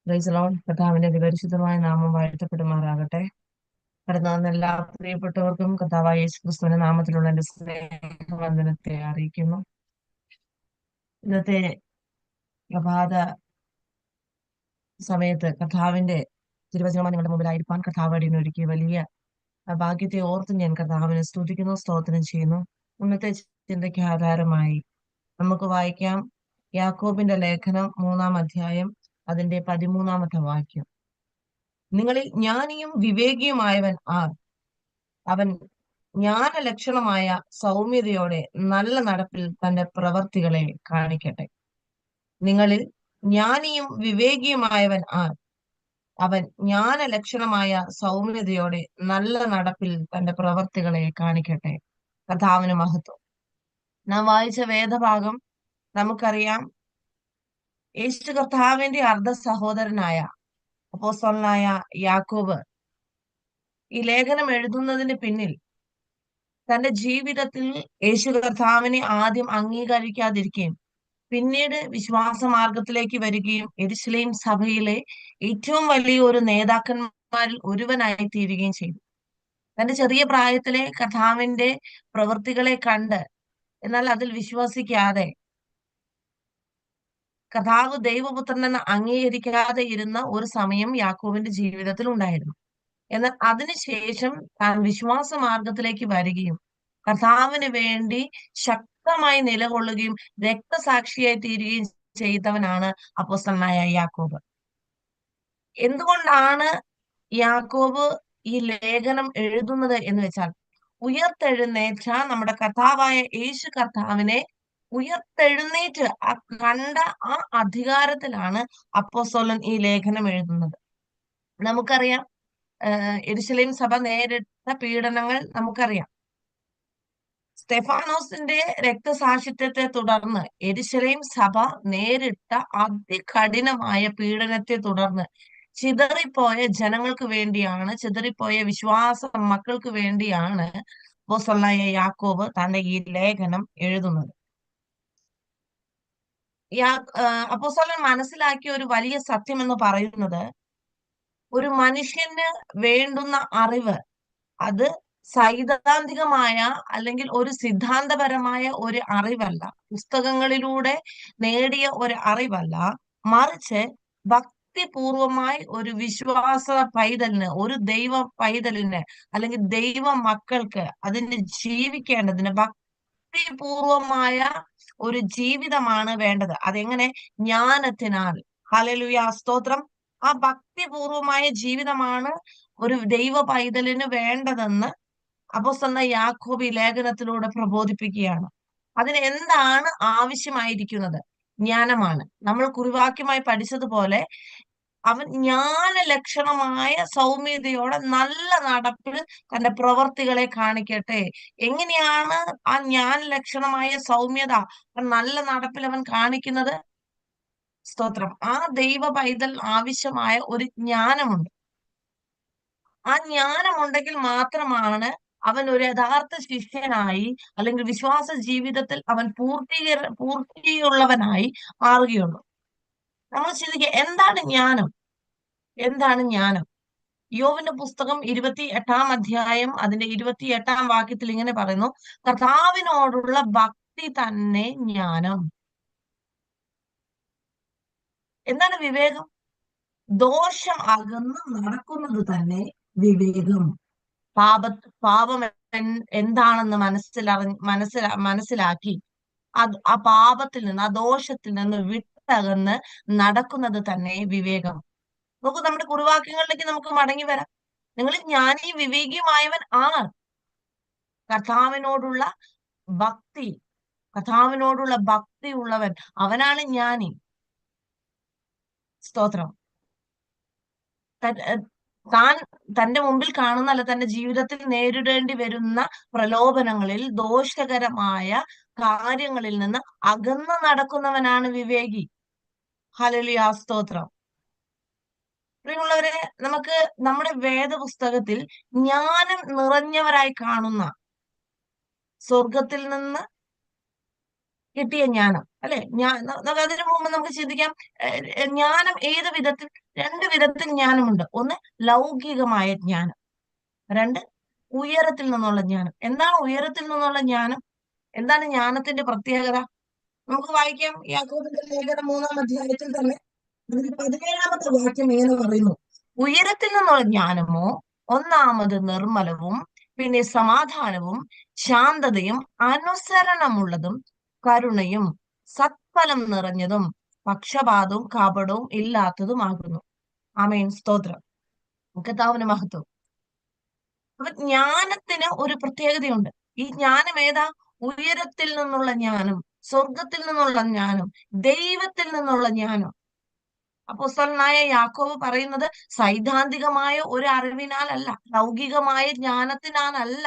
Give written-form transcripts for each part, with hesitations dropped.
Praise Lord. കർത്താവിന്റെ അതിപരിശുദ്ധമായ നാമം വാഴ്ത്തപ്പെടുമാറാകട്ടെ. കടന്നു വന്ന എല്ലാ പ്രിയപ്പെട്ടവർക്കും കർത്താവായ യേശു ക്രിസ്തുവിന്റെ നാമത്തിലുള്ള എന്റെ സ്നേഹവന്ദനത്തെ അറിയിക്കുന്നു. ഇന്നത്തെ പ്രഭാത സമയത്ത് കർത്താവിന്റെ തിരുവചനമായി നിങ്ങളുടെ മുമ്പിലായിരിക്കാൻ കർത്താവ് അടിയൊരുക്കിയ വലിയ ഭാഗ്യത്തെ ഓർത്ത് ഞാൻ കർത്താവിനെ സ്തുതിക്കുന്നു, സ്തോത്രം ചെയ്യുന്നു. ഇന്നത്തെ ചിന്തയ്ക്ക് ആധാരമായി നമുക്ക് വായിക്കാം യാക്കോബിന്റെ ലേഖനം 3-ാം അധ്യായം, അതിന്റെ 13-ാമത്തെ വാക്യം. നിങ്ങളിൽ ജ്ഞാനിയും വിവേകിയുമായവൻ ആർ? അവൻ ജ്ഞാനലക്ഷണമായ സൗമ്യതയോടെ നല്ല നടപ്പിൽ തന്റെ പ്രവർത്തികളെ കാണിക്കട്ടെ. നിങ്ങളിൽ ജ്ഞാനിയും വിവേകിയുമായവൻ ആർ? അവൻ ജ്ഞാനലക്ഷണമായ സൗമ്യതയോടെ നല്ല നടപ്പിൽ തന്റെ പ്രവർത്തികളെ കാണിക്കട്ടെ. കർത്താവിന് മഹത്വം. നാം വായിച്ച വേദഭാഗം നമുക്കറിയാം. യേശു കർത്താവിന്റെ അർദ്ധ സഹോദരനായ അപ്പോസ്തലനായ യാക്കോബ് ഈ ലേഖനം എഴുതുന്നതിന് പിന്നിൽ തന്റെ ജീവിതത്തിൽ യേശു കർത്താവിനെ ആദ്യം അംഗീകരിക്കാതിരിക്കുകയും പിന്നീട് വിശ്വാസ മാർഗത്തിലേക്ക് വരികയും യെരുശലേം സഭയിലെ ഏറ്റവും വലിയ ഒരു നേതാക്കന്മാരിൽ ഒരുവനായി തീരുകയും ചെയ്തു. തന്റെ ചെറിയ പ്രായത്തിലെ കർത്താവിന്റെ പ്രവൃത്തികളെ കണ്ട് എന്നാൽ അതിൽ വിശ്വസിക്കാതെ കർത്താവ് ദൈവപുത്രനെന്ന് അംഗീകരിക്കാതെ ഇരുന്ന ഒരു സമയം യാക്കോബിന്റെ ജീവിതത്തിൽ ഉണ്ടായിരുന്നു. എന്നാൽ അതിനുശേഷം താൻ വിശ്വാസ മാർഗത്തിലേക്ക് വരികയും കർത്താവിന് വേണ്ടി ശക്തമായി നിലകൊള്ളുകയും രക്തസാക്ഷിയായി തീരുകയും ചെയ്തവനാണ് അപ്പോസ്തലനായ യാക്കോബ്. എന്തുകൊണ്ടാണ് യാക്കോബ് ഈ ലേഖനം എഴുതുന്നത് എന്ന് വെച്ചാൽ, ഉയർത്തെഴുന്നേറ്റ നമ്മുടെ കർത്താവായ യേശു കർത്താവിനെ ഉയർത്തെഴുന്നേറ്റ് കണ്ട ആ അധികാരത്തിലാണ് അപ്പോസ്തലൻ ഈ ലേഖനം എഴുതുന്നത്. നമുക്കറിയാം, യെരുശലേം സഭ നേരിട്ട പീഡനങ്ങൾ നമുക്കറിയാം. സ്തെഫാനോസിന്റെ രക്തസാക്ഷിത്വത്തെ തുടർന്ന് യെരുശലേം സഭ നേരിട്ട അതികഠിനമായ പീഡനത്തെ തുടർന്ന് ചിതറിപ്പോയ ജനങ്ങൾക്ക് വേണ്ടിയാണ്, ചിതറിപ്പോയ വിശ്വാസ മക്കൾക്ക് വേണ്ടിയാണ് അപ്പോസ്തലനായ യാക്കോബ് തന്റെ ഈ ലേഖനം എഴുതുന്നത്. അപ്പോസ്തലൻ മനസ്സിലാക്കിയ ഒരു വലിയ സത്യം എന്ന് പറയുന്നത്, ഒരു മനുഷ്യന് വേണ്ടുന്ന അറിവ് അത് സൈദ്ധാന്തികമായ അല്ലെങ്കിൽ ഒരു സിദ്ധാന്തപരമായ ഒരു അറിവല്ല, പുസ്തകങ്ങളിലൂടെ നേടിയ ഒരു അറിവല്ല, മറിച്ച് ഭക്തിപൂർവമായി ഒരു വിശ്വാസ പൈതലിന്, ഒരു ദൈവ പൈതലിന് അല്ലെങ്കിൽ ദൈവ മക്കൾക്ക് അതിന് ജീവിക്കേണ്ടതിന് ഭക്തിപൂർവമായ ഒരു ജീവിതമാണ് വേണ്ടത്. അതെങ്ങനെ? ജ്ഞാനത്തിനാൽ. ഹല്ലേലൂയ, സ്തോത്രം. ആ ഭക്തിപൂർവമായ ജീവിതമാണ് ഒരു ദൈവ പൈതലിന് വേണ്ടതെന്ന് അപ്പോസ്തലനായ യാക്കോബ് ഈ ലേഖനത്തിലൂടെ പ്രബോധിപ്പിക്കുകയാണ്. അതിന് എന്താണ് ആവശ്യമായിരിക്കുന്നത്? ജ്ഞാനമാണ്. നമ്മൾ കുറിവാക്യമായി പഠിച്ചതുപോലെ അവൻ ജ്ഞാനലക്ഷണമായ സൗമ്യതയോടെ നല്ല നടപ്പിൽ തന്റെ പ്രവർത്തികളെ കാണിക്കട്ടെ. എങ്ങനെയാണ് ആ ജ്ഞാനലക്ഷണമായ സൗമ്യത നല്ല നടപ്പിൽ അവൻ കാണിക്കുന്നത്? സ്തോത്രം. ആ ദൈവ പൈതൽ ആവശ്യമായ ഒരു ജ്ഞാനമുണ്ട്. ആ ജ്ഞാനമുണ്ടെങ്കിൽ മാത്രമാണ് അവൻ ഒരു യഥാർത്ഥ ശിഷ്യനായി അല്ലെങ്കിൽ വിശ്വാസ ജീവിതത്തിൽ അവൻ പൂർത്തിയുള്ളവനായി മാറുകയുള്ളൂ. നമ്മൾ ചിന്തിക്കുക, എന്താണ് ജ്ഞാനം? എന്താണ് ജ്ഞാനം? യോബിന്റെ പുസ്തകം 28-ാം അധ്യായം അതിന്റെ 28-ാം വാക്യത്തിൽ ഇങ്ങനെ പറയുന്നു, കർത്താവിനോടുള്ള ഭക്തി തന്നെ ജ്ഞാനം. എന്താണ് വിവേകം? ദോഷം അകന്ന് നടക്കുന്നത് തന്നെ വിവേകം. പാപം എന്താണെന്ന് മനസ്സിലാക്കി ആ പാപത്തിൽ നിന്ന്, ആ ദോഷത്തിൽ നിന്ന് വിട്ടകന്ന് നടക്കുന്നത് തന്നെ വിവേകം. നോക്കൂ, നമ്മുടെ കുറിവാക്യങ്ങളിലേക്ക് നമുക്ക് മടങ്ങി വരാം. നിങ്ങൾ ജ്ഞാനി വിവേകിയുമായവൻ ആർ? കർത്താവിനോടുള്ള ഭക്തി, കർത്താവിനോടുള്ള ഭക്തി ഉള്ളവൻ, അവനാണ് ജ്ഞാനി. സ്തോത്രം. താൻ തന്റെ മുമ്പിൽ കാണുന്ന, അല്ല തന്റെ ജീവിതത്തിൽ നേരിടേണ്ടി വരുന്ന പ്രലോഭനങ്ങളിൽ, ദോഷകരമായ കാര്യങ്ങളിൽ നിന്ന് അകന്നു നടക്കുന്നവനാണ് വിവേകി. ഹല്ലേലൂയ, സ്തോത്രം. പ്രിയമുള്ളവരെ, നമുക്ക് നമ്മുടെ വേദപുസ്തകത്തിൽ ജ്ഞാനം നിറഞ്ഞവരായി കാണുന്ന, സ്വർഗത്തിൽ നിന്ന് കിട്ടിയ ജ്ഞാനം അല്ലെ? അതിനു മുമ്പ് നമുക്ക് ചിന്തിക്കാം. ജ്ഞാനം ഏത് വിധത്തിൽ? രണ്ട് വിധത്തിൽ ജ്ഞാനമുണ്ട്. ഒന്ന് ലൗകികമായ ജ്ഞാനം, രണ്ട് ഉയരത്തിൽ നിന്നുള്ള ജ്ഞാനം. എന്താണ് ഉയരത്തിൽ നിന്നുള്ള ജ്ഞാനം? എന്താണ് ജ്ഞാനത്തിന്റെ പ്രത്യേകത? നമുക്ക് വായിക്കാം. യാക്കോബിന്റെ ലേഖനം 3-ാം അധ്യായത്തിൽ തന്നെ അതിന്റെ 17-ാമത്തെ വാക്യം ഇങ്ങനെ പറയുന്നു: ഉയരത്തിൽ നിന്നുള്ള ജ്ഞാനമോ ഒന്നാമത് നിർമ്മലവും, പിന്നെ സമാധാനവും ശാന്തതയും അനുസരണമുള്ളതും കരുണയും സത്ഫലം നിറഞ്ഞതും പക്ഷപാതവും കപടവും ഇല്ലാത്തതുമാകുന്നു. ആമേൻ, സ്തോത്രം. കർത്താവിന് മഹത്വം. അപ്പൊ ജ്ഞാനത്തിന് ഒരു പ്രത്യേകതയുണ്ട്. ഈ ജ്ഞാനം ഏതാ? ഉയരത്തിൽ നിന്നുള്ള ജ്ഞാനം, സ്വർഗത്തിൽ നിന്നുള്ള ജ്ഞാനം, ദൈവത്തിൽ നിന്നുള്ള ജ്ഞാനം. അപ്പോസ്തലനായ യാക്കോബ് പറയുന്നത് സൈദ്ധാന്തികമായ ഒരു അറിവിനാലല്ല, ലൗകികമായ ജ്ഞാനത്തിനാലല്ല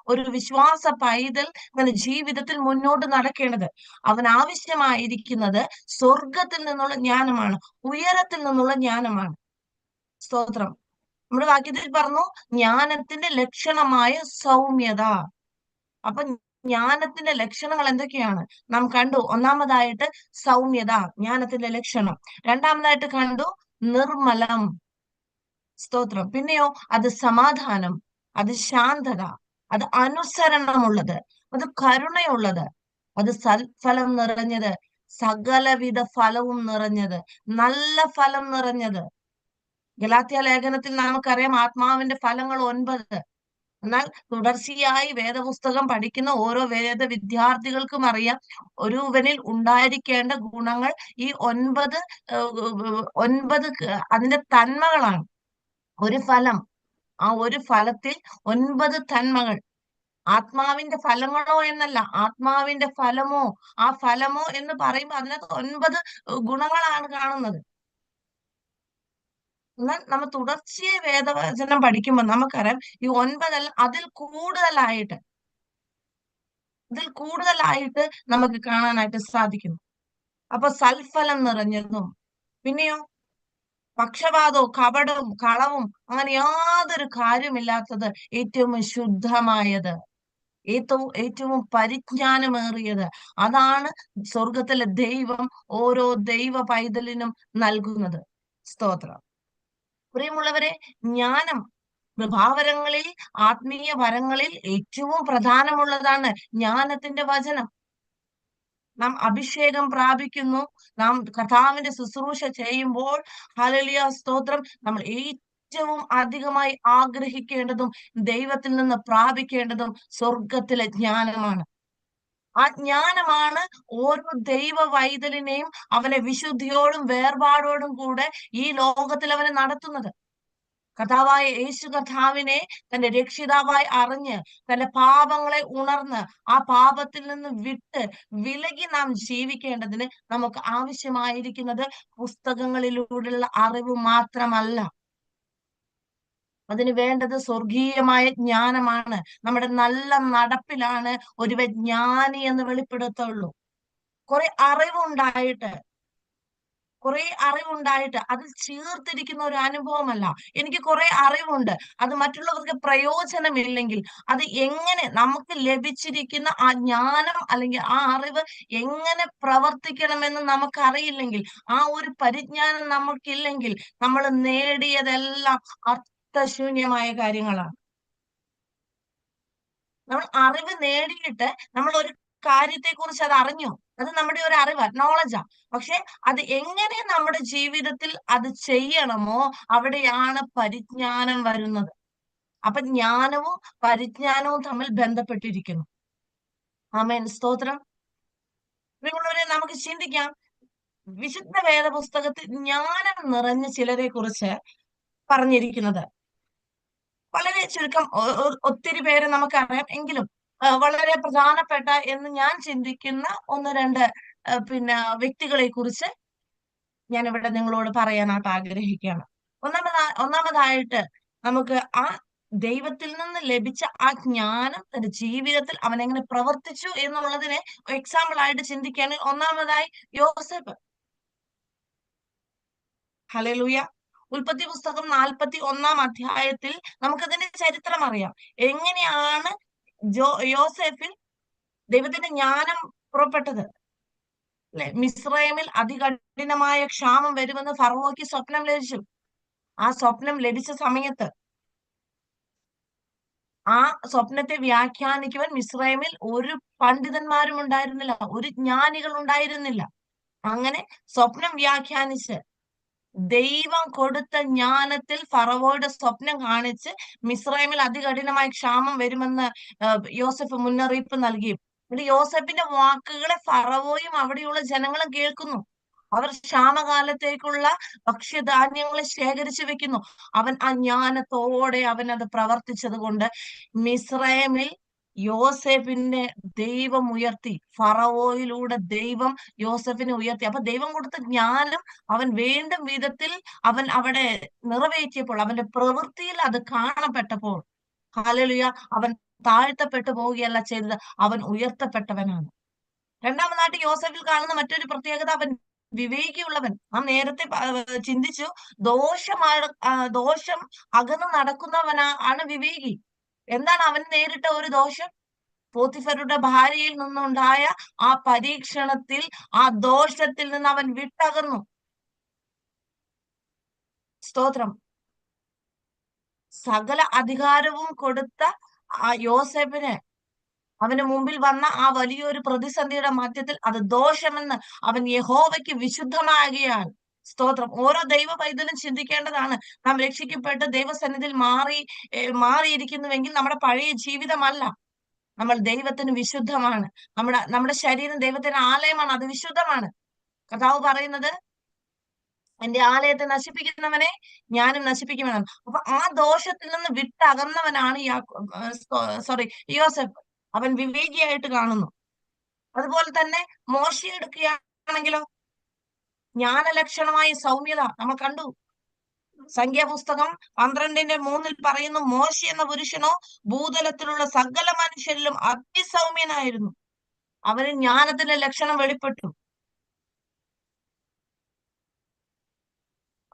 ഒരു വിശ്വാസ പൈതൽ അങ്ങനെ ജീവിതത്തിൽ മുന്നോട്ട് നടക്കേണ്ടത്. അവൻ ആവശ്യമായിരിക്കുന്നത് സ്വർഗത്തിൽ നിന്നുള്ള ജ്ഞാനമാണ്, ഉയരത്തിൽ നിന്നുള്ള ജ്ഞാനമാണ്. സ്തോത്രം. നമ്മുടെ വാക്യത്തിൽ പറഞ്ഞു ജ്ഞാനത്തിന്റെ ലക്ഷണമായ സൗമ്യത. അപ്പൊ ജ്ഞാനത്തിന്റെ ലക്ഷണങ്ങൾ എന്തൊക്കെയാണ് നാം കണ്ടു? ഒന്നാമതായിട്ട് സൗമ്യത, ജ്ഞാനത്തിന്റെ ലക്ഷണം. രണ്ടാമതായിട്ട് കണ്ടു നിർമ്മലം. സ്തോത്രം. പിന്നെയോ അത് സമാധാനം, അത് ശാന്തത, അത് അനുസരണമുള്ളത്, അത് കരുണയുള്ളത്, അത് സൽഫലം നിറഞ്ഞത്, സകലവിധ ഫലവും നിറഞ്ഞത്, നല്ല ഫലം നിറഞ്ഞത്. ഗലാത്യ ലേഖനത്തിൽ നമുക്കറിയാം ആത്മാവിന്റെ ഫലങ്ങൾ 9. എന്നാൽ തുടർച്ചയായി വേദപുസ്തകം പഠിക്കുന്ന ഓരോ വേദ വിദ്യാർത്ഥികൾക്കും അറിയാം ഒരുവനിൽ ഉണ്ടായിരിക്കേണ്ട ഗുണങ്ങൾ ഈ 9 അതിന്റെ തന്മകളാണ്. ഒരു ഫലം, ആ ഒരു ഫലത്തിൽ 9 തന്മകൾ. ആത്മാവിന്റെ ഫലങ്ങളോ എന്നല്ല, ആത്മാവിന്റെ ഫലമോ, ആ ഫലമോ എന്ന് പറയുമ്പോൾ അതിനകത്ത് 9 ഗുണങ്ങളാണ് കാണുന്നത്. എന്നാൽ നമ്മൾ തുടർച്ചയായി വേദവചനം പഠിക്കുമ്പോൾ നമുക്കറിയാം ഈ 9 അതിൽ കൂടുതലായിട്ട് നമുക്ക് കാണാനായിട്ട് സാധിക്കുന്നു. അപ്പൊ സൽഫലം നിറഞ്ഞതും, പിന്നെയോ പക്ഷപാതവും കപടവും കളവും അങ്ങനെ യാതൊരു കാര്യമില്ലാത്തത്, ഏറ്റവും ശുദ്ധമായത്, ഏറ്റവും പരിജ്ഞാനമേറിയത്. അതാണ് സ്വർഗത്തിലെ ദൈവം ഓരോ ദൈവ പൈതലിനും നൽകുന്നത്. സ്തോത്രം. പ്രിയമുള്ളവരെ, ജ്ഞാനം കൃപാവരങ്ങളിൽ, ആത്മീയ വരങ്ങളിൽ ഏറ്റവും പ്രധാനമുള്ളതാണ് ജ്ഞാനത്തിന്റെ വചനം. നാം അഭിഷേകം പ്രാപിക്കുന്നു, നാം കർത്താവിന്റെ ശുശ്രൂഷ ചെയ്യുമ്പോൾ, ഹല്ലേലൂയ, സ്തോത്രം, നമ്മൾ ഏറ്റവും അധികമായി ആഗ്രഹിക്കേണ്ടതും ദൈവത്തിൽ നിന്ന് പ്രാപിക്കേണ്ടതും സ്വർഗത്തിലെ ജ്ഞാനമാണ്. ആ ജ്ഞാനമാണ് ഓരോ ദൈവ വൈതലിനെയും അവനെ വിശുദ്ധിയോടും വേർപാടോടും കൂടെ ഈ ലോകത്തിൽ അവനെ നടത്തുന്നത്. കർത്താവായ യേശു കർത്താവിനെ തന്റെ രക്ഷിതാവായി അറിഞ്ഞ് തന്റെ പാപങ്ങളെ ഉണർന്ന് ആ പാപത്തിൽ നിന്ന് വിട്ട് വിലകി നാം ജീവിക്കേണ്ടതിന് നമുക്ക് ആവശ്യമായിരിക്കുന്നത് പുസ്തകങ്ങളിലൂടെയുള്ള അറിവ് മാത്രമല്ല. അതിന് വേണ്ടത് സ്വർഗീയമായ ജ്ഞാനമാണ്. നമ്മുടെ നല്ല നടപ്പിലാണ് ഒരുവൻ ജ്ഞാനി എന്ന് വെളിപ്പെടുത്തുള്ളൂ. കുറെ അറിവുണ്ടായിട്ട് അതിൽ ചേർത്തിരിക്കുന്ന ഒരു അനുഭവമല്ല. എനിക്ക് കുറെ അറിവുണ്ട്, അത് മറ്റുള്ളവർക്ക് പ്രയോജനമില്ലെങ്കിൽ അത് എങ്ങനെ നമുക്ക് ലഭിച്ചിരിക്കുന്ന ആ ജ്ഞാനം അല്ലെങ്കിൽ ആ അറിവ് എങ്ങനെ പ്രവർത്തിക്കണമെന്ന് നമുക്കറിയില്ലെങ്കിൽ, ആ ഒരു പരിജ്ഞാനം നമുക്കില്ലെങ്കിൽ, നമ്മൾ നേടിയതെല്ലാം അർത്ഥശൂന്യമായ കാര്യങ്ങളാണ്. നമ്മൾ അറിവ് നേടിയിട്ട് നമ്മൾ ഒരു കാര്യത്തെക്കുറിച്ച് അത് അറിഞ്ഞു, അത് നമ്മുടെ ഒരു അറിവ്, നോളജാ. പക്ഷെ അത് എങ്ങനെ നമ്മുടെ ജീവിതത്തിൽ അത് ചെയ്യണമോ അവിടെയാണ് പരിജ്ഞാനം വരുന്നത്. അപ്പൊ ജ്ഞാനവും പരിജ്ഞാനവും തമ്മിൽ ബന്ധപ്പെട്ടിരിക്കുന്നു. ആമേൻ, സ്തോത്രം. നിങ്ങളുള്ളവരെ നമുക്ക് ചിന്തിക്കാം. വിശുദ്ധ വേദപുസ്തകത്തിൽ ജ്ഞാനം നിറഞ്ഞ ചിലരെ കുറിച്ച് പറഞ്ഞിരിക്കുന്നത് വളരെ ചുരുക്കം. ഒത്തിരി പേര് നമുക്കറിയാം, എങ്കിലും വളരെ പ്രധാനപ്പെട്ട എന്ന് ഞാൻ ചിന്തിക്കുന്ന 1-2 വ്യക്തികളെ കുറിച്ച് ഞാൻ ഇവിടെ നിങ്ങളോട് പറയാനായിട്ട് ആഗ്രഹിക്കുകയാണ്. ഒന്നാമതായിട്ട് നമുക്ക് ആ ദൈവത്തിൽ നിന്ന് ലഭിച്ച ആ ജ്ഞാനം തന്റെ ജീവിതത്തിൽ അവൻ എങ്ങനെ പ്രവർത്തിച്ചു എന്നുള്ളതിനെ എക്സാമ്പിൾ ആയിട്ട് ചിന്തിക്കുകയാണെങ്കിൽ, ഒന്നാമതായി യോസേഫ്. ഹല്ലേലൂയ. ഉൽപ്പത്തി പുസ്തകം 41-ാം അധ്യായത്തിൽ നമുക്കതിന്റെ ചരിത്രം അറിയാം. എങ്ങനെയാണ് യോസേഫിൽ ദൈവത്തിന്റെ ജ്ഞാനം പുറപ്പെട്ടത്. അല്ലെ? മിസ്രയീമിൽ അതികഠിനമായ ക്ഷാമം വരുമെന്ന് ഫറവോയ്ക്ക് സ്വപ്നം ലഭിച്ചു. ആ സ്വപ്നം ലഭിച്ച സമയത്ത് ആ സ്വപ്നത്തെ വ്യാഖ്യാനിക്കുവാൻ മിസ്രയീമിൽ ഒരു പണ്ഡിതന്മാരും ഉണ്ടായിരുന്നില്ല, ഒരു ജ്ഞാനികൾ ഉണ്ടായിരുന്നില്ല. അങ്ങനെ സ്വപ്നം വ്യാഖ്യാനിച്ച് ദൈവം കൊടുത്ത ജ്ഞാനത്തിൽ ഫറവോയുടെ സ്വപ്നം കാണിച്ച് മിസ്രയീമിൽ അതികഠിനമായ ക്ഷാമം വരുമെന്ന് യോസഫ് മുന്നറിയിപ്പ് നൽകി. എന്നിട്ട് യോസഫിന്റെ വാക്കുകളെ ഫറവോയും അവിടെയുള്ള ജനങ്ങളും കേൾക്കുന്നു. അവർ ക്ഷാമകാലത്തേക്കുള്ള ഭക്ഷ്യധാന്യങ്ങളെ ശേഖരിച്ചു വെക്കുന്നു. അവൻ ആ ജ്ഞാനത്തോടെ അവൻ അത് പ്രവർത്തിച്ചത് കൊണ്ട് മിസ്രയീമിൽ യോസേഫിനെ ദൈവം ഉയർത്തി. ഫറവോയിലൂടെ ദൈവം യോസഫിനെ ഉയർത്തി. അപ്പൊ ദൈവം കൊടുത്ത ജ്ഞാനം അവൻ വേണ്ടും വിധത്തിൽ അവൻ അവിടെ നിറവേറ്റിയപ്പോൾ, അവന്റെ പ്രവൃത്തിയിൽ അത് കാണപ്പെട്ടപ്പോൾ, ഹല്ലേലൂയ, അവൻ താഴ്ത്തപ്പെട്ടു പോവുകയല്ല ചെയ്തത്, അവൻ ഉയർത്തപ്പെട്ടവനാണ്. രണ്ടാമതായിട്ട് യോസേഫിൽ കാണുന്ന മറ്റൊരു പ്രത്യേകത, അവൻ വിവേകിയുള്ളവൻ. നാം നേരത്തെ ചിന്തിച്ചു, ദോഷം അകന്ന് നടക്കുന്നവനാണ് വിവേകി. എന്താണ് അവൻ നേരിട്ട ഒരു ദോഷം? പോത്തിഫറുടെ ഭാര്യയിൽ നിന്നുണ്ടായ ആ പരീക്ഷണത്തിൽ, ആ ദോഷത്തിൽ നിന്ന് അവൻ വിട്ടകന്നു. സ്തോത്രം. സകല അധികാരവും കൊടുത്ത ആ യോസേഫിന് അവന് മുമ്പിൽ വന്ന ആ വലിയൊരു പ്രതിസന്ധിയുടെ മധ്യത്തിൽ അത് ദോഷമെന്ന് അവൻ യഹോവയ്ക്ക് വിശുദ്ധമാകിയാൽ, സ്തോത്രം, ഓരോ ദൈവ പൈതലും ചിന്തിക്കേണ്ടതാണ്. നാം രക്ഷിക്കപ്പെട്ട് ദൈവസന്നിധിയിൽ മാറിയിരിക്കുന്നുവെങ്കിൽ നമ്മുടെ പഴയ ജീവിതമല്ല. നമ്മൾ ദൈവത്തിന് വിശുദ്ധമാണ്. നമ്മുടെ ശരീരം ദൈവത്തിന് ആലയമാണ്, അത് വിശുദ്ധമാണ്. കർത്താവ് പറയുന്നത്, എന്റെ ആലയത്തെ നശിപ്പിക്കുന്നവനെ ഞാനും നശിപ്പിക്കുമെന്നാണ്. അപ്പൊ ആ ദോഷത്തിൽ നിന്ന് വിട്ടകന്നവനാണ് യോസെഫ്. അവൻ വിവേകിയായിട്ട് കാണുന്നു. അതുപോലെ തന്നെ മോശെ എടുക്കുകയാണെങ്കിലോ, ജ്ഞാനലക്ഷണമായ സൗമ്യത നമ്മൾ കണ്ടു. സംഖ്യാപുസ്തകം 12:3 പറയുന്നു, മോശെ എന്ന പുരുഷനോ ഭൂതലത്തിലുള്ള സകല മനുഷ്യരിലും അതിസൗമ്യനായിരുന്നു. അവന് ജ്ഞാനത്തിന്റെ ലക്ഷണം വെളിപ്പെട്ടു.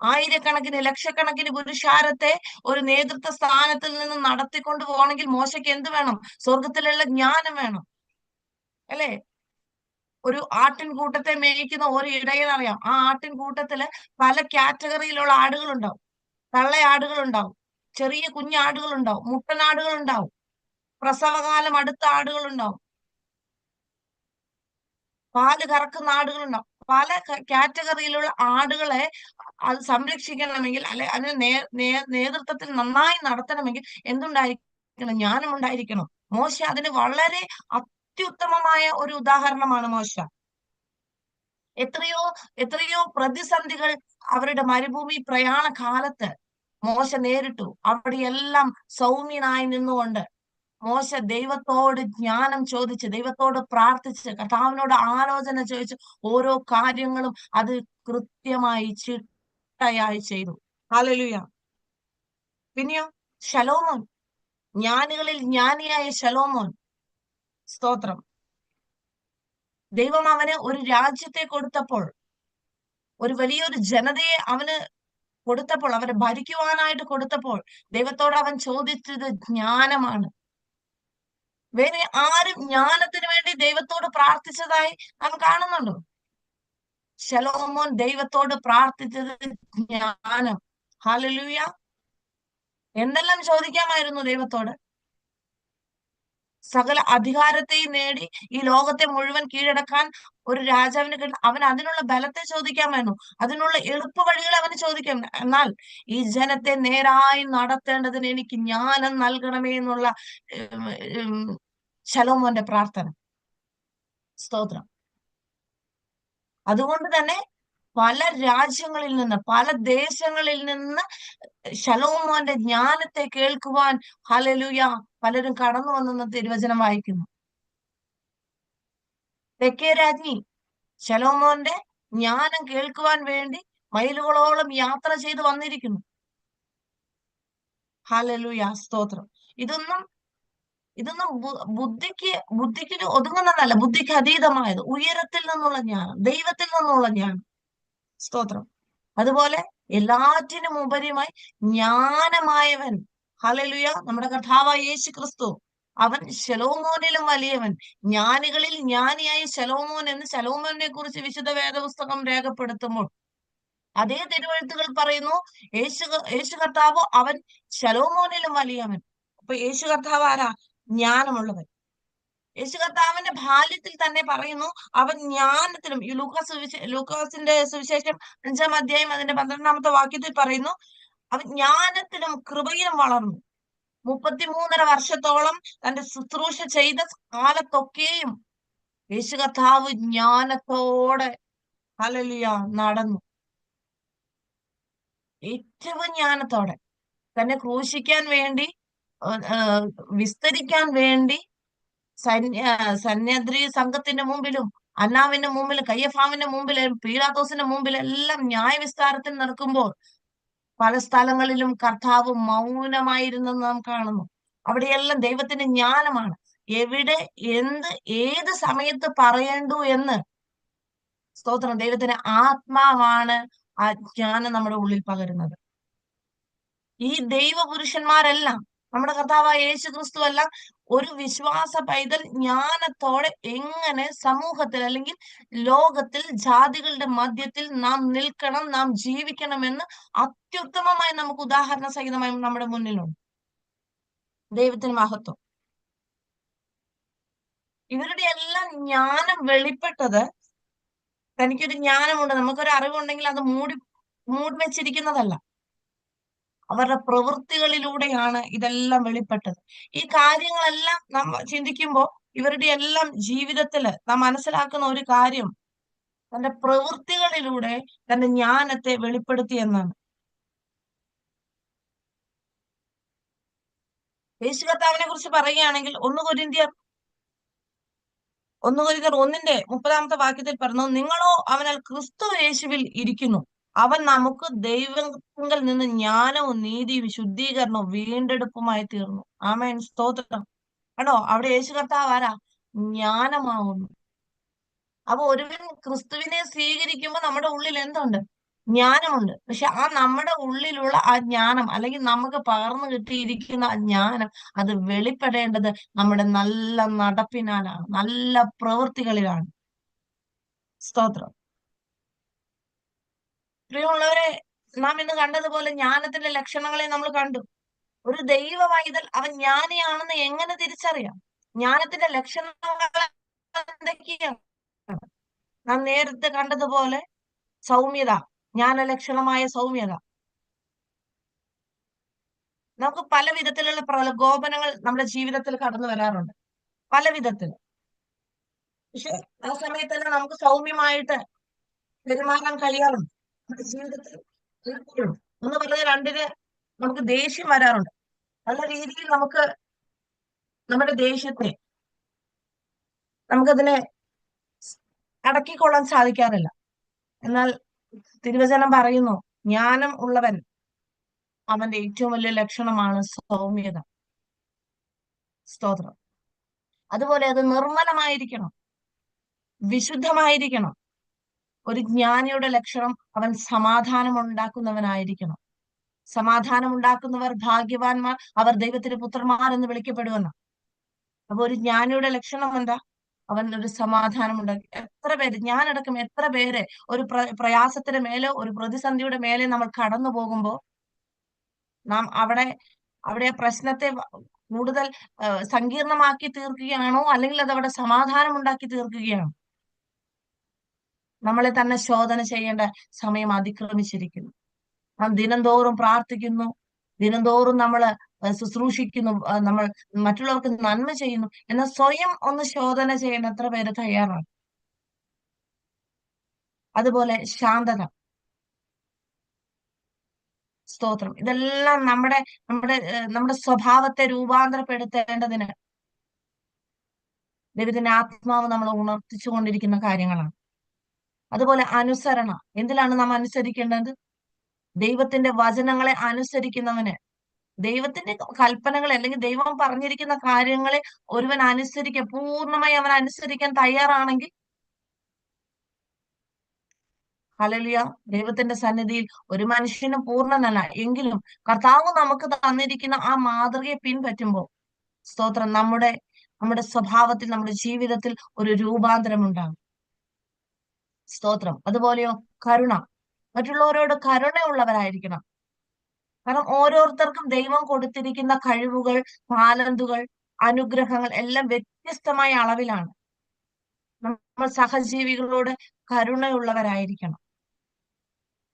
ആയിരക്കണക്കിന് ലക്ഷക്കണക്കിന് പുരുഷാരത്തെ ഒരു നേതൃത്വ സ്ഥാനത്തിൽ നിന്ന് നടത്തിക്കൊണ്ടു പോകണമെങ്കിൽ മോശയ്ക്ക് എന്ത് വേണം? സ്വർഗത്തിലുള്ള ജ്ഞാനം വേണം, അല്ലെ? ഒരു ആട്ടിൻകൂട്ടത്തെ മേയ്ക്കുന്ന ഒരു ഇടയനറിയാം. ആ ആട്ടിൻകൂട്ടത്തില് പല കാറ്റഗറിയിലുള്ള ആടുകളുണ്ടാവും. തള്ളയാടുകളുണ്ടാവും, ചെറിയ കുഞ്ഞാടുകളുണ്ടാവും, മുട്ടനാടുകളുണ്ടാവും, പ്രസവകാലം അടുത്ത ആടുകളുണ്ടാവും, പാല് കറക്കുന്ന ആടുകളുണ്ടാവും. പല കാറ്റഗറിയിലുള്ള ആടുകളെ അത് സംരക്ഷിക്കണമെങ്കിൽ, അല്ലെ അതിന് നേതൃത്വത്തിൽ നന്നായി നടത്തണമെങ്കിൽ എന്തുണ്ടായിരിക്കണം? ജ്ഞാനം ഉണ്ടായിരിക്കണം. മോശ അതിന് വളരെ അത്യുത്തമമായ ഒരു ഉദാഹരണമാണ് മോശ. എത്രയോ എത്രയോ പ്രതിസന്ധികൾ അവരുടെ മരുഭൂമി പ്രയാണ കാലത്ത് മോശ നേരിട്ടു. അവിടെയെല്ലാം സൗമ്യനായി നിന്നുകൊണ്ട് മോശ ദൈവത്തോട് ജ്ഞാനം ചോദിച്ച്, ദൈവത്തോട് പ്രാർത്ഥിച്ച്, കർത്താവിനോട് ആലോചന ചോദിച്ച് ഓരോ കാര്യങ്ങളും അത് കൃത്യമായി ചിട്ടയായി ചെയ്തു. ഹല്ലേലൂയ. പിന്നെയോ ശലോമോൻ, ജ്ഞാനികളിൽ ജ്ഞാനിയായ ശലോമോൻ, സ്തോത്രം. ദൈവം അവന് ഒരു രാജ്യത്തെ കൊടുത്തപ്പോൾ, ഒരു വലിയൊരു ജനതയെ അവന് കൊടുത്തപ്പോൾ, അവരെ ഭരിക്കുവാനായിട്ട് കൊടുത്തപ്പോൾ, ദൈവത്തോട് അവൻ ചോദിച്ചത് ജ്ഞാനമാണ്. വേറെ ആരും ജ്ഞാനത്തിന് വേണ്ടി ദൈവത്തോട് പ്രാർത്ഥിച്ചതായി നാം കാണുന്നുണ്ടോ? ശലോമോൻ ദൈവത്തോട് പ്രാർത്ഥിച്ചത് ജ്ഞാനം. ഹല്ലേലൂയ. എന്തെല്ലാം ചോദിക്കാമായിരുന്നു ദൈവത്തോട്? സകല അധികാരത്തെയും നേടി ഈ ലോകത്തെ മുഴുവൻ കീഴടക്കാൻ ഒരു രാജാവിന് അവൻ അതിനുള്ള ബലത്തെ ചോദിക്കാമായിരുന്നു, അതിനുള്ള എളുപ്പ വഴികൾ അവന് ചോദിക്കാം. എന്നാൽ ഈ ജനത്തെ നേരായി നടത്തേണ്ടതിന് എനിക്ക് ജ്ഞാനം നൽകണമേ എന്നുള്ള ശലോമോന്റെ പ്രാർത്ഥന. സ്തോത്രം. അതുകൊണ്ട് തന്നെ പല രാജ്യങ്ങളിൽ നിന്ന്, പല ദേശങ്ങളിൽ നിന്ന് ശലോമോന്റെ ജ്ഞാനത്തെ കേൾക്കുവാൻ, ഹല്ലേലൂയ, പലരും കടന്നു വന്നെന്ന് തിരുവചനം വായിക്കുന്നു. തെക്കേ രാജ്ഞി ശലോമോന്റെ ജ്ഞാനം കേൾക്കുവാൻ വേണ്ടി മൈലുകളോളം യാത്ര ചെയ്ത് വന്നിരിക്കുന്നു. ഹല്ലേലൂയ, സ്തോത്രം. ഇതൊന്നും ഇതൊന്നും ബുദ്ധിക്ക് ഒതുങ്ങുന്നതല്ല, ബുദ്ധിക്ക് അതീതമായത്, ഉയരത്തിൽ നിന്നുള്ള ജ്ഞാനം, ദൈവത്തിൽ നിന്നുള്ള ജ്ഞാനം. സ്തോത്രം. അതുപോലെ എല്ലാറ്റിനും ഉപരിയുമായി ജ്ഞാനമായവൻ, ഹല്ലേലൂയ, നമ്മുടെ കർത്താവായ യേശു ക്രിസ്തു. അവൻ ശലോമോനിലും വലിയവൻ, ജ്ഞാനികളിൽ ജ്ഞാനിയായ ശലോമോൻ എന്ന് ശലോമോനെ കുറിച്ച് വിശുദ്ധ വേദപുസ്തകം രേഖപ്പെടുത്തുമ്പോൾ അതേ തിരുവെഴുത്തുകൾ പറയുന്നു, യേശു കർത്താവ് അവൻ ശലോമോനിലും വലിയവൻ. അപ്പൊ യേശു കർത്താവ് ആരാ? ജ്ഞാനമുള്ളവൻ. യേശു കർത്താവിന്റെ ബാല്യത്തിൽ തന്നെ പറയുന്നു, അവൻ ജ്ഞാനത്തിലും. ഈ ലൂക്കോസിന്റെ സുവിശേഷം 5-ാം അധ്യായം അതിന്റെ 12-ാമത്തെ വാക്യത്തിൽ പറയുന്നു, അവൻ ജ്ഞാനത്തിലും കൃപയിലും വളർന്നു. 33.5 വർഷത്തോളം തന്റെ ശുശ്രൂഷ ചെയ്ത കാലത്തൊക്കെയും യേശു കർത്താവ് ജ്ഞാനത്തോടെ ഹല്ലേലൂയ നടന്നു. ഏറ്റവും ജ്ഞാനത്തോടെ തന്നെ ക്രൂശിക്കാൻ വേണ്ടി, വിസ്തരിക്കാൻ വേണ്ടി സന്യദ്രി സംഘത്തിന്റെ മുമ്പിലും, അന്നാവിന്റെ മുമ്പിലും, കയ്യഫാവിന്റെ മുമ്പിലും, പീലാത്തോസിന്റെ മുമ്പിലെല്ലാം ന്യായവിസ്താരത്തിൽ നടക്കുമ്പോൾ പല സ്ഥലങ്ങളിലും കർത്താവ് മൗനമായിരുന്നെന്ന് നാം കാണുന്നു. അവിടെയെല്ലാം ദൈവത്തിന്റെ ജ്ഞാനമാണ്. എവിടെ, എന്ത്, ഏത് സമയത്ത് പറയേണ്ടു എന്ന്. സ്തോത്രം. ദൈവത്തിന്റെ ആത്മാവാണ് ആ ജ്ഞാനം നമ്മുടെ ഉള്ളിൽ പകരുന്നത്. ഈ ദൈവപുരുഷന്മാരെല്ലാം, നമ്മുടെ കർത്താവായ യേശു ക്രിസ്തു എല്ലാം ഒരു വിശ്വാസ പൈതൽ ജ്ഞാനത്തോടെ എങ്ങനെ സമൂഹത്തിൽ അല്ലെങ്കിൽ ലോകത്തിൽ ജാതികളുടെ മധ്യത്തിൽ നാം നിൽക്കണം, നാം ജീവിക്കണമെന്ന് അത്യുത്തമമായി നമുക്ക് ഉദാഹരണ സഹിതമായി നമ്മുടെ മുന്നിലുണ്ട്. ദൈവത്തിന് മഹത്വം. ഇവരുടെ എല്ലാം ജ്ഞാനം വെളിപ്പെട്ടത്, തനിക്കൊരു ജ്ഞാനമുണ്ട്, നമുക്കൊരു അറിവുണ്ടെങ്കിൽ അത് മൂടി വെച്ചിരിക്കുന്നതല്ല. അവരുടെ പ്രവൃത്തികളിലൂടെയാണ് ഇതെല്ലാം വെളിപ്പെട്ടത്. ഈ കാര്യങ്ങളെല്ലാം നാം ചിന്തിക്കുമ്പോൾ ഇവരുടെ എല്ലാം ജീവിതത്തില് നാം മനസ്സിലാക്കുന്ന ഒരു കാര്യം, തന്റെ പ്രവൃത്തികളിലൂടെ തന്റെ ജ്ഞാനത്തെ വെളിപ്പെടുത്തി എന്നാണ്. യേശു കർത്താവിനെ കുറിച്ച് പറയുകയാണെങ്കിൽ 1 കൊരിന്ത്യർ 1-ന്റെ 30-ാമത്തെ വാക്യത്തിൽ പറഞ്ഞു, നിങ്ങളോ അവനാൽ ക്രിസ്തു യേശുവിൽ ഇരിക്കുന്നു, അവൻ നമുക്ക് ദൈവത്തിൽ നിന്ന് ജ്ഞാനവും നീതിയും ശുദ്ധീകരണവും വീണ്ടെടുപ്പുമായി തീർന്നു. ആമേൻ. സ്തോത്രം. കണ്ടോ, അവിടെ യേശു കർത്താവ് ആരാ? ജ്ഞാനമാവുന്നു. അപ്പൊ ഒരുവൻ ക്രിസ്തുവിനെ സ്വീകരിക്കുമ്പോൾ നമ്മുടെ ഉള്ളിൽ എന്തുണ്ട്? ജ്ഞാനമുണ്ട്. പക്ഷെ ആ നമ്മുടെ ഉള്ളിലുള്ള ആ ജ്ഞാനം, അല്ലെങ്കിൽ നമുക്ക് പകർന്നു കിട്ടിയിരിക്കുന്ന ആ ജ്ഞാനം, അത് വെളിപ്പെടേണ്ടത് നമ്മുടെ നല്ല നടപ്പിനാലാണ്, നല്ല പ്രവൃത്തികളിലാണ്. സ്തോത്രം. പ്രിയമുള്ളവരെ, നാം ഇന്ന് കണ്ടതുപോലെ ജ്ഞാനത്തിന്റെ ലക്ഷണങ്ങളെ നമ്മൾ കണ്ടു. ഒരു ദൈവ പൈതൽ അവൻ ജ്ഞാനിയാണെന്ന് എങ്ങനെ തിരിച്ചറിയാം? ജ്ഞാനത്തിന്റെ ലക്ഷണങ്ങൾ എന്തൊക്കെയാണ്? നാം നേരത്തെ കണ്ടതുപോലെ സൗമ്യത, ജ്ഞാനലക്ഷണമായ സൗമ്യത. നമുക്ക് പല വിധത്തിലുള്ള പ്രകോപനങ്ങൾ നമ്മുടെ ജീവിതത്തിൽ കടന്നു വരാറുണ്ട്, പല വിധത്തിൽ. പക്ഷെ ആ സമയത്തെല്ലാം നമുക്ക് സൗമ്യമായിട്ട് പെരുമാറാൻ കഴിയാറുണ്ട്. നമ്മുടെ ജീവിതത്തിൽ ഒന്ന് പറഞ്ഞ രണ്ടിന് നമുക്ക് ദേഷ്യം വരാറുണ്ട്. നല്ല രീതിയിൽ നമ്മുടെ ദേഷ്യത്തെ നമുക്കതിനെ അടക്കിക്കൊള്ളാൻ സാധിക്കാറില്ല. എന്നാൽ തിരുവചനം പറയുന്നു, ജ്ഞാനം ഉള്ളവൻ അവന്റെ ഏറ്റവും വലിയ ലക്ഷണമാണ് സൗമ്യത. സ്തോത്രം. അതുപോലെ അത് നിർമ്മലമായിരിക്കണം, വിശുദ്ധമായിരിക്കണം. ഒരു ജ്ഞാനിയുടെ ലക്ഷണം അവൻ സമാധാനം ഉണ്ടാക്കുന്നവനായിരിക്കണം. സമാധാനം ഉണ്ടാക്കുന്നവർ ഭാഗ്യവാന്മാർ, അവർ ദൈവത്തിന്റെ പുത്രന്മാർ എന്ന് വിളിക്കപ്പെടുമെന്ന. അപ്പൊ ഒരു ജ്ഞാനിയുടെ ലക്ഷണം എന്താ? അവൻ ഒരു സമാധാനം ഉണ്ടാക്കി. എത്ര പേര്, ഞാനടക്കം എത്ര പേര് ഒരു പ്രയാസത്തിന് മേലെ, ഒരു പ്രതിസന്ധിയുടെ മേലെ നമ്മൾ കടന്നു പോകുമ്പോ നാം അവിടെ പ്രശ്നത്തെ കൂടുതൽ സങ്കീർണമാക്കി തീർക്കുകയാണോ, അല്ലെങ്കിൽ അത് അവിടെ സമാധാനം ഉണ്ടാക്കി തീർക്കുകയാണോ? നമ്മളെ തന്നെ ശോധന ചെയ്യേണ്ട സമയം അതിക്രമിച്ചിരിക്കുന്നു. നാം ദിനംതോറും പ്രാർത്ഥിക്കുന്നു, ദിനംതോറും നമ്മൾ ശുശ്രൂഷിക്കുന്നു, നമ്മൾ മറ്റുള്ളവർക്ക് നന്മ ചെയ്യുന്നു. എന്നാൽ സ്വയം ഒന്ന് ശോധന ചെയ്യാൻ എത്ര പേര് തയ്യാറാണ്? അതുപോലെ ശാന്തത, സ്തോത്രം. ഇതെല്ലാം നമ്മുടെ സ്വഭാവത്തെ രൂപാന്തരപ്പെടുത്തേണ്ടതിന് ദൈവത്തിന്റെ ആത്മാവ് നമ്മളെ ഉണർത്തിച്ചുകൊണ്ടിരിക്കുന്ന കാര്യങ്ങളാണ്. അതുപോലെ അനുസരണ. എന്തിലാണ് നാം അനുസരിക്കേണ്ടത്? ദൈവത്തിന്റെ വചനങ്ങളെ അനുസരിക്കുന്നവന്, ദൈവത്തിന്റെ കൽപ്പനകൾ അല്ലെങ്കിൽ ദൈവം പറഞ്ഞിരിക്കുന്ന കാര്യങ്ങളെ ഒരുവൻ പൂർണ്ണമായി അവൻ അനുസരിക്കാൻ തയ്യാറാണെങ്കിൽ, ഹല്ലേലൂയ, ദൈവത്തിന്റെ സന്നിധിയിൽ ഒരു മനുഷ്യനും പൂർണ്ണനല്ല. എങ്കിലും കർത്താവ് നമുക്ക് തന്നിരിക്കുന്ന ആ മാതൃകയെ പിൻപറ്റുമ്പോൾ സ്തോത്രം. നമ്മുടെ നമ്മുടെ സ്വഭാവത്തിൽ, നമ്മുടെ ജീവിതത്തിൽ ഒരു രൂപാന്തരം ഉണ്ടാകും. സ്തോത്രം. അതുപോലെയോ കരുണ. മറ്റുള്ളവരോട് കരുണയുള്ളവരായിരിക്കണം. കാരണം ഓരോരുത്തർക്കും ദൈവം കൊടുത്തിരിക്കുന്ന കഴിവുകൾ, താലന്തുകൾ, അനുഗ്രഹങ്ങൾ എല്ലാം വ്യത്യസ്തമായ അളവിലാണ്. നമ്മൾ സഹജീവികളോട് കരുണയുള്ളവരായിരിക്കണം.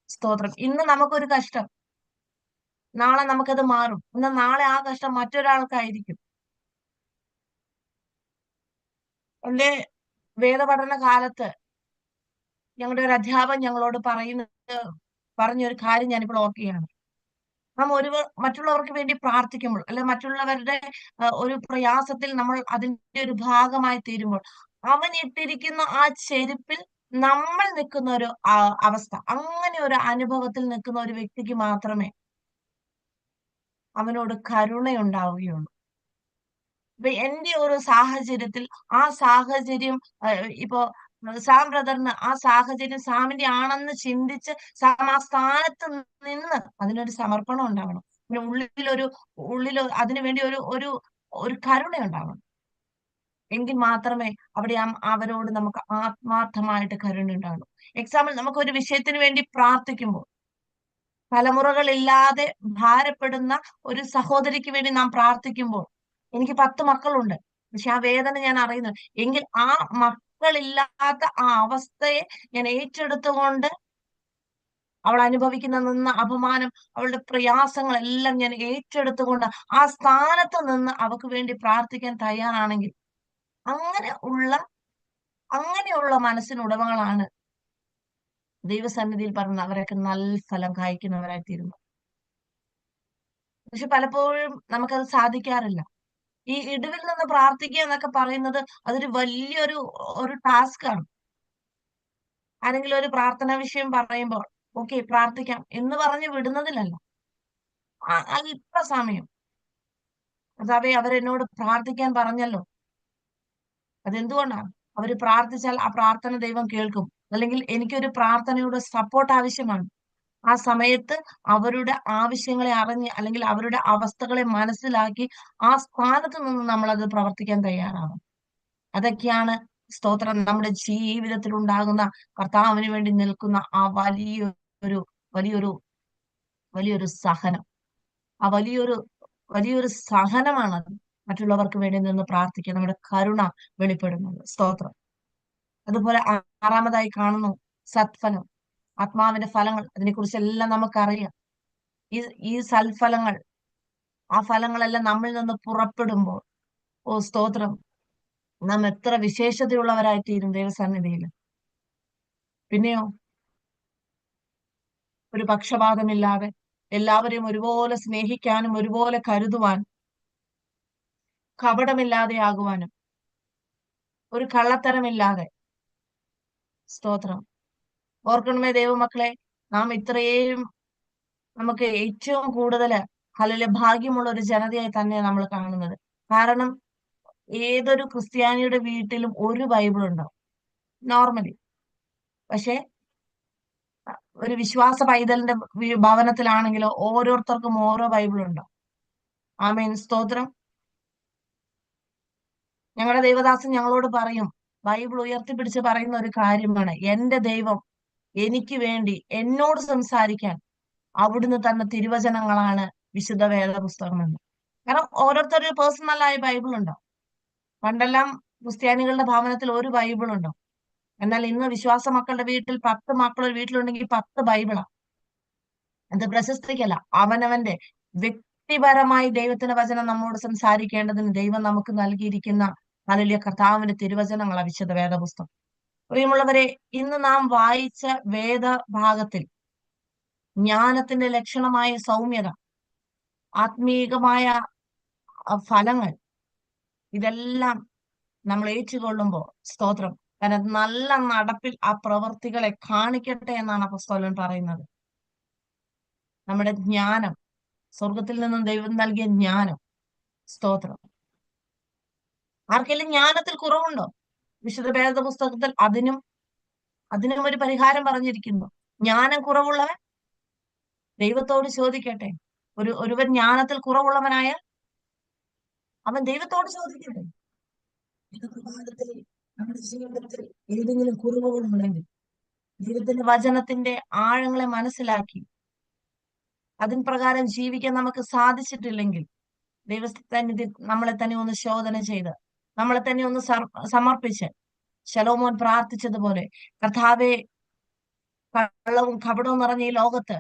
സ്തോത്രം. ഇന്ന് നമുക്കൊരു കഷ്ടം, നാളെ നമുക്കത് മാറും. നാളെ ആ കഷ്ടം മറ്റൊരാൾക്കായിരിക്കും. എന്റെ വേദപഠന കാലത്ത് ഞങ്ങളുടെ ഒരു അധ്യാപകൻ ഞങ്ങളോട് പറഞ്ഞൊരു കാര്യം ഞാനിപ്പോൾ ഓർക്കുകയാണ്. നാം മറ്റുള്ളവർക്ക് വേണ്ടി പ്രാർത്ഥിക്കുമ്പോൾ, അല്ലെ മറ്റുള്ളവരുടെ ഒരു പ്രയാസത്തിൽ നമ്മൾ അതിന്റെ ഒരു ഭാഗമായി തീരുമ്പോൾ, അവൻ ഇട്ടിരിക്കുന്ന ആ ചെരുപ്പിൽ നമ്മൾ നിൽക്കുന്ന ഒരു അവസ്ഥ, അങ്ങനെ ഒരു അനുഭവത്തിൽ നിൽക്കുന്ന ഒരു വ്യക്തിക്ക് മാത്രമേ അവനോട് കരുണയുണ്ടാവുകയുള്ളൂ. ഇപ്പൊ എന്റെ ഒരു സാഹചര്യത്തിൽ ആ സാഹചര്യം ഇപ്പോ സാം ബ്രദറിന് ആ സാഹചര്യം സാമിന്റെ ആണെന്ന് ചിന്തിച്ച് സാം ആ സ്ഥാനത്ത് നിന്ന് അതിനൊരു സമർപ്പണം ഉണ്ടാവണം. പിന്നെ ഉള്ളിൽ അതിനു വേണ്ടി ഒരു ഒരു ഒരു കരുണ ഉണ്ടാവണം. എങ്കിൽ മാത്രമേ അവിടെ അവരോട് നമുക്ക് ആത്മാർത്ഥമായിട്ട് കരുണ ഉണ്ടാവുള്ളൂ. എക്സാമ്പിൾ, നമുക്ക് ഒരു വിഷയത്തിന് വേണ്ടി പ്രാർത്ഥിക്കുമ്പോൾ, തലമുറകളില്ലാതെ ഭാരപ്പെടുന്ന ഒരു സഹോദരിക്ക് വേണ്ടി നാം പ്രാർത്ഥിക്കുമ്പോൾ, എനിക്ക് 10 മക്കളുണ്ട്, പക്ഷെ ആ വേദന ഞാൻ അറിയുന്നു. എങ്കിൽ ആ മക്കളില്ലാത്ത ആ അവസ്ഥയെ ഞാൻ ഏറ്റെടുത്തുകൊണ്ട്, അവൾ അനുഭവിക്കുന്ന അപമാനം, അവളുടെ പ്രയാസങ്ങളെല്ലാം ഞാൻ ഏറ്റെടുത്തുകൊണ്ട് ആ സ്ഥാനത്ത് നിന്ന് അവക്ക് വേണ്ടി പ്രാർത്ഥിക്കാൻ തയ്യാറാണെങ്കിൽ, അങ്ങനെയുള്ള മനസ്സിനുടമകളാണ് ദൈവസന്നിധിയിൽ പറഞ്ഞ അവരൊക്കെ നൽഫലം കായ്ക്കുന്നവരായി തീരുന്നു. പക്ഷെ പലപ്പോഴും നമുക്കത് സാധിക്കാറില്ല. ഈ ഇടിവിൽ നിന്ന് പ്രാർത്ഥിക്കുക എന്നൊക്കെ പറയുന്നത് അതൊരു വലിയൊരു ടാസ്ക് ആണ്. ആരെങ്കിലും ഒരു പ്രാർത്ഥനാ വിഷയം പറയുമ്പോൾ ഓക്കെ പ്രാർത്ഥിക്കാം എന്ന് പറഞ്ഞ് വിടുന്നതിലല്ല. അല്പസമയം കർത്താവേ അവരെന്നോട് പ്രാർത്ഥിക്കാൻ പറഞ്ഞല്ലോ, അതെന്തുകൊണ്ടാണ്? അവര് പ്രാർത്ഥിച്ചാൽ ആ പ്രാർത്ഥന ദൈവം കേൾക്കും. അല്ലെങ്കിൽ എനിക്കൊരു പ്രാർത്ഥനയുടെ സപ്പോർട്ട് ആവശ്യമാണ്. ആ സമയത്ത് അവരുടെ ആവശ്യങ്ങളെ അറിഞ്ഞ്, അല്ലെങ്കിൽ അവരുടെ അവസ്ഥകളെ മനസ്സിലാക്കി ആ സ്ഥാനത്ത് നിന്ന് നമ്മളത് പ്രവർത്തിക്കാൻ തയ്യാറാവണം. അതൊക്കെയാണ് സ്തോത്രം നമ്മുടെ ജീവിതത്തിൽ ഉണ്ടാകുന്ന, കർത്താവിന് വേണ്ടി നിൽക്കുന്ന ആ വലിയൊരു വലിയൊരു വലിയൊരു സഹനം. ആ വലിയൊരു സഹനമാണത്. മറ്റുള്ളവർക്ക് വേണ്ടി നിന്ന് പ്രാർത്ഥിക്കുക, നമ്മുടെ കരുണ വെളിപ്പെടുന്നത്. സ്തോത്രം. അതുപോലെ ആറാമതായി കാണുന്നു സത്ഫലം. ആത്മാവിന്റെ ഫലങ്ങൾ, അതിനെക്കുറിച്ചെല്ലാം നമുക്കറിയാം. ഈ ഈ സൽഫലങ്ങൾ, ആ ഫലങ്ങളെല്ലാം നമ്മിൽ നിന്ന് പുറപ്പെടുമ്പോൾ, ഓ സ്തോത്രം, നാം എത്ര വിശേഷതയുള്ളവരായി തീരും ദൈവസന്നിധിയിൽ. പിന്നെയോ ഒരു പക്ഷപാതമില്ലാതെ എല്ലാവരെയും ഒരുപോലെ സ്നേഹിക്കാനും ഒരുപോലെ കരുതുവാൻ, കപടമില്ലാതെയാകുവാനും, ഒരു കള്ളത്തരമില്ലാതെ. സ്തോത്രം. ഓർക്കണമേ ദൈവമക്കളെ, നാം ഇത്രയും നമുക്ക് ഏറ്റവും കൂടുതൽ ഭാഗ്യമുള്ള ഒരു ജനതയായി തന്നെയാണ് നമ്മൾ കാണുന്നത്. കാരണം ഏതൊരു ക്രിസ്ത്യാനിയുടെ വീട്ടിലും ഒരു ബൈബിൾ ഉണ്ടാവും നോർമലി. പക്ഷെ ഒരു വിശ്വാസ പൈതലിന്റെ ഭവനത്തിലാണെങ്കിലോ ഓരോരുത്തർക്കും ഓരോ ബൈബിൾ ഉണ്ടാവും. ആമേൻ. സ്തോത്രം. ഞങ്ങളുടെ ദൈവദാസൻ ഞങ്ങളോട് പറയും, ബൈബിൾ ഉയർത്തിപ്പിടിച്ച് പറയുന്ന ഒരു കാര്യമാണ്, എന്റെ ദൈവം എനിക്ക് വേണ്ടി എന്നോട് സംസാരിക്കാൻ അവിടുന്ന് തന്ന തിരുവചനങ്ങളാണ് വിശുദ്ധ വേദപുസ്തകം എന്ന്. കാരണം ഓരോരുത്തരുടെ പേഴ്സണലായ ബൈബിൾ ഉണ്ടാവും. പണ്ടെല്ലാം ക്രിസ്ത്യാനികളുടെ ഭവനത്തിൽ ഒരു ബൈബിൾ ഉണ്ടാവും. എന്നാൽ ഇന്ന് വിശ്വാസ മക്കളുടെ വീട്ടിൽ 10 മക്കൾ ഒരു വീട്ടിലുണ്ടെങ്കിൽ 10 ബൈബിളാണ്. അത് പ്രശസ്തിക്കല്ല, അവനവന്റെ വ്യക്തിപരമായി ദൈവത്തിന്റെ വചനം നമ്മോട് സംസാരിക്കേണ്ടതിന് ദൈവം നമുക്ക് നൽകിയിരിക്കുന്ന ഹല്ലേലൂയ കർത്താവിന്റെ തിരുവചനങ്ങളാണ് വിശുദ്ധ വേദപുസ്തകം. പ്രിയമുള്ളവരെ, ഇന്ന് നാം വായിച്ച വേദഭാഗത്തിൽ ജ്ഞാനത്തിന്റെ ലക്ഷണമായ സൗമ്യത, ആത്മീകമായ ഫലങ്ങൾ, ഇതെല്ലാം നമ്മൾ ഏറ്റുകൊള്ളുമ്പോൾ സ്തോത്രം, കാരണം നല്ല നടപ്പിൽ ആ പ്രവൃത്തികളെ കാണിക്കട്ടെ എന്നാണ് അപ്പോസ്തലൻ പറയുന്നത്. നമ്മുടെ ജ്ഞാനം, സ്വർഗത്തിൽ നിന്നും ദൈവം നൽകിയ ജ്ഞാനം. സ്തോത്രം. ആർക്കെങ്കിലും ജ്ഞാനത്തിൽ കുറവുണ്ടോ? വിശുദ്ധ വേദപുസ്തകത്തിൽ അതിനും ഒരു പരിഹാരം പറഞ്ഞിരിക്കുന്നു. ജ്ഞാനം കുറവുള്ളവൻ ദൈവത്തോട് ചോദിക്കട്ടെ. ഒരുവൻ ജ്ഞാനത്തിൽ കുറവുള്ളവനായ അവൻ ദൈവത്തോട് ചോദിക്കട്ടെ. ഇത് പ്രഭാതത്തിൽ നമ്മുടെ ജീവിതത്തിൽ ഏതെങ്കിലും കുറവുകളുണ്ടെങ്കിൽ ദൈവത്തിന്റെ വചനത്തിന്റെ ആഴങ്ങളെ മനസ്സിലാക്കി അതിൻ പ്രകാരം ജീവിക്കാൻ നമുക്ക് സാധിച്ചിട്ടില്ലെങ്കിൽ ദൈവസന്നിധി നമ്മളെ തന്നെ ഒന്ന് ശോധന ചെയ്ത് നമ്മളെ തന്നെ ഒന്ന് സമർപ്പിച്ച് ശലോമോൻ പ്രാർത്ഥിച്ചതുപോലെ, കർത്താവെ, കള്ളവും കപടവും നിറഞ്ഞ ഈ ലോകത്ത്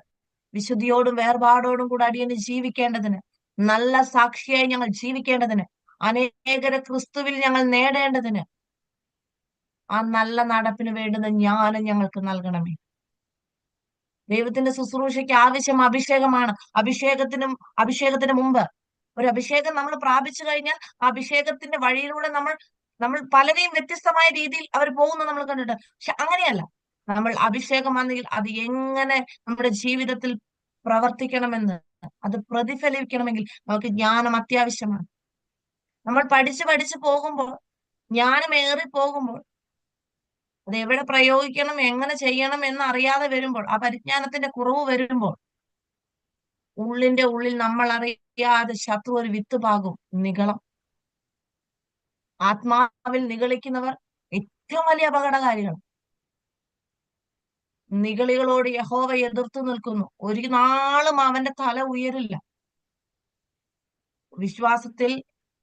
വിശുദ്ധിയോടും വേർപാടോടും കൂടെ അടിയന് ജീവിക്കേണ്ടതിന്, നല്ല സാക്ഷിയായി ഞങ്ങൾ ജീവിക്കേണ്ടതിന്, അനേകരെ ക്രിസ്തുവിൽ ഞങ്ങൾ നേടേണ്ടതിന്, ആ നല്ല നടപ്പിന് വേണ്ടുന്ന ജ്ഞാനം ഞങ്ങൾക്ക് നൽകണമേ. ദൈവത്തിന്റെ ശുശ്രൂഷയ്ക്ക് ആവശ്യം അഭിഷേകമാണ്. അഭിഷേകത്തിന് മുമ്പ് ഒരു അഭിഷേകം നമ്മൾ പ്രാപിച്ചു കഴിഞ്ഞാൽ അഭിഷേകത്തിന്റെ വഴിയിലൂടെ നമ്മൾ പലരെയും വ്യത്യസ്തമായ രീതിയിൽ അവർ പോകുന്നത് നമ്മൾ കണ്ടിട്ട്. പക്ഷെ അങ്ങനെയല്ല, നമ്മൾ അഭിഷേകം വന്നെങ്കിൽ അത് എങ്ങനെ നമ്മുടെ ജീവിതത്തിൽ പ്രവർത്തിക്കണമെന്ന്, അത് പ്രതിഫലിക്കണമെങ്കിൽ നമുക്ക് ജ്ഞാനം അത്യാവശ്യമാണ്. നമ്മൾ പഠിച്ചു പോകുമ്പോൾ, ജ്ഞാനം ഏറി പോകുമ്പോൾ, അത് എവിടെ പ്രയോഗിക്കണം, എങ്ങനെ ചെയ്യണം എന്നറിയാതെ വരുമ്പോൾ, ആ പരിജ്ഞാനത്തിന്റെ കുറവ് വരുമ്പോൾ, ഉള്ളിന്റെ ഉള്ളിൽ നമ്മൾ അറിയാതെ ശത്രു ഒരു വിത്ത് പാകും, നിഗളം. ആത്മാവിൽ നിഗളിക്കുന്നവർ ഏറ്റവും വലിയ അപകടകാരികൾ. നിഗളികളോട് യഹോവ എതിർത്തു നിൽക്കുന്നു, ഒരു നാളും അവന്റെ തല ഉയരില്ല. വിശ്വാസത്തിൽ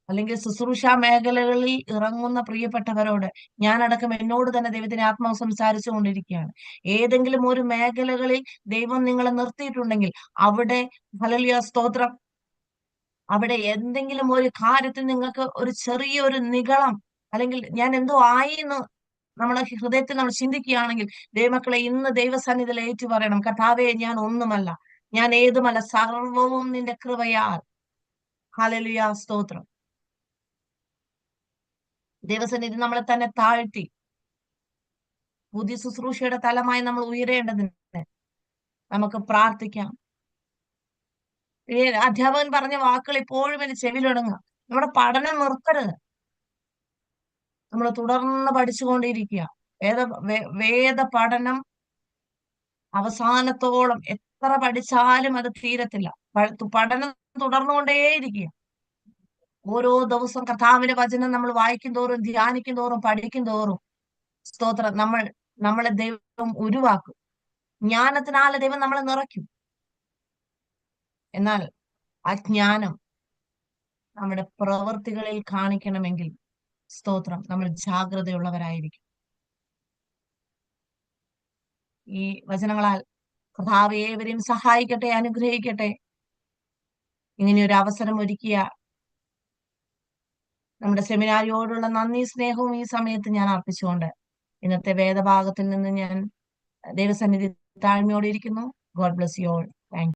അല്ലെങ്കിൽ ശുശ്രൂഷ മേഖലകളിൽ ഇറങ്ങുന്ന പ്രിയപ്പെട്ടവരോട് ഞാനടക്കം എന്നോട് തന്നെ ദൈവത്തിന്റെ ആത്മാവ് സംസാരിച്ചു കൊണ്ടിരിക്കുകയാണ്. ഏതെങ്കിലും ഒരു മേഖലകളിൽ ദൈവം നിങ്ങളെ നിർത്തിയിട്ടുണ്ടെങ്കിൽ അവിടെ, ഹല്ലേലൂയ, സ്തോത്രം, അവിടെ എന്തെങ്കിലും ഒരു കാര്യത്തിൽ നിങ്ങൾക്ക് ഒരു ചെറിയൊരു നിഗളം അല്ലെങ്കിൽ ഞാൻ എന്തോ ആയി എന്ന് നമ്മളെ ഹൃദയത്തിൽ നമ്മൾ ചിന്തിക്കുകയാണെങ്കിൽ, ദൈവമക്കളെ, ഇന്ന് ദൈവസന്നിധിയിൽ ഏറ്റു പറയണം, കർത്താവേ, ഞാൻ ഒന്നുമല്ല, ഞാൻ ഏതുമല്ല, സർവവും നിന്റെ കൃപയാൽ. ഹല്ലേലൂയ, സ്തോത്രം. ദൈവസന്നിധി നമ്മളെ തന്നെ താഴ്ത്തി പുതിയ ശുശ്രൂഷയുടെ തലമായി നമ്മൾ ഉയരേണ്ടതിന് നമുക്ക് പ്രാർത്ഥിക്കാം. അധ്യാപകൻ പറഞ്ഞ വാക്കുകൾ ഇപ്പോഴും എന്റെ ചെവിയിലൊടുങ്ങുക. നമ്മുടെ പഠനം നിർത്തരുത്. നമ്മൾ തുടർന്ന് പഠിച്ചുകൊണ്ടിരിക്കുക. വേദ പഠനം അവസാനത്തോളം എത്ര പഠിച്ചാലും അത് തീരത്തില്ല. പഠനം തുടർന്നുകൊണ്ടേയിരിക്കുക. ഓരോ ദിവസവും കർത്താവിന്റെ വചനം നമ്മൾ വായിക്കും തോറും, ധ്യാനിക്കും തോറും, പഠിക്കും തോറും, സ്തോത്രം, നമ്മളെ ദൈവം ഉരുവാക്കും. ജ്ഞാനത്തിനാല് ദൈവം നമ്മളെ നിറയ്ക്കും. എന്നാൽ ആ ജ്ഞാനം നമ്മുടെ പ്രവൃത്തികളിൽ കാണിക്കണമെങ്കിൽ, സ്തോത്രം, നമ്മൾ ജാഗ്രതയുള്ളവരായിരിക്കും. ഈ വചനങ്ങളാൽ കർത്താവ് ഏവരെയും സഹായിക്കട്ടെ, അനുഗ്രഹിക്കട്ടെ. ഇങ്ങനെയൊരു അവസരം ഒരുക്കിയ നമ്മുടെ സെമിനാരിയോടുള്ള നന്ദി, സ്നേഹവും ഈ സമയത്ത് ഞാൻ അർപ്പിച്ചുകൊണ്ട് ഇന്നത്തെ വേദഭാഗത്തിൽ നിന്ന് ഞാൻ ദൈവസന്നിധി താഴ്മയോടെ ഇരിക്കുന്നു. God bless you all.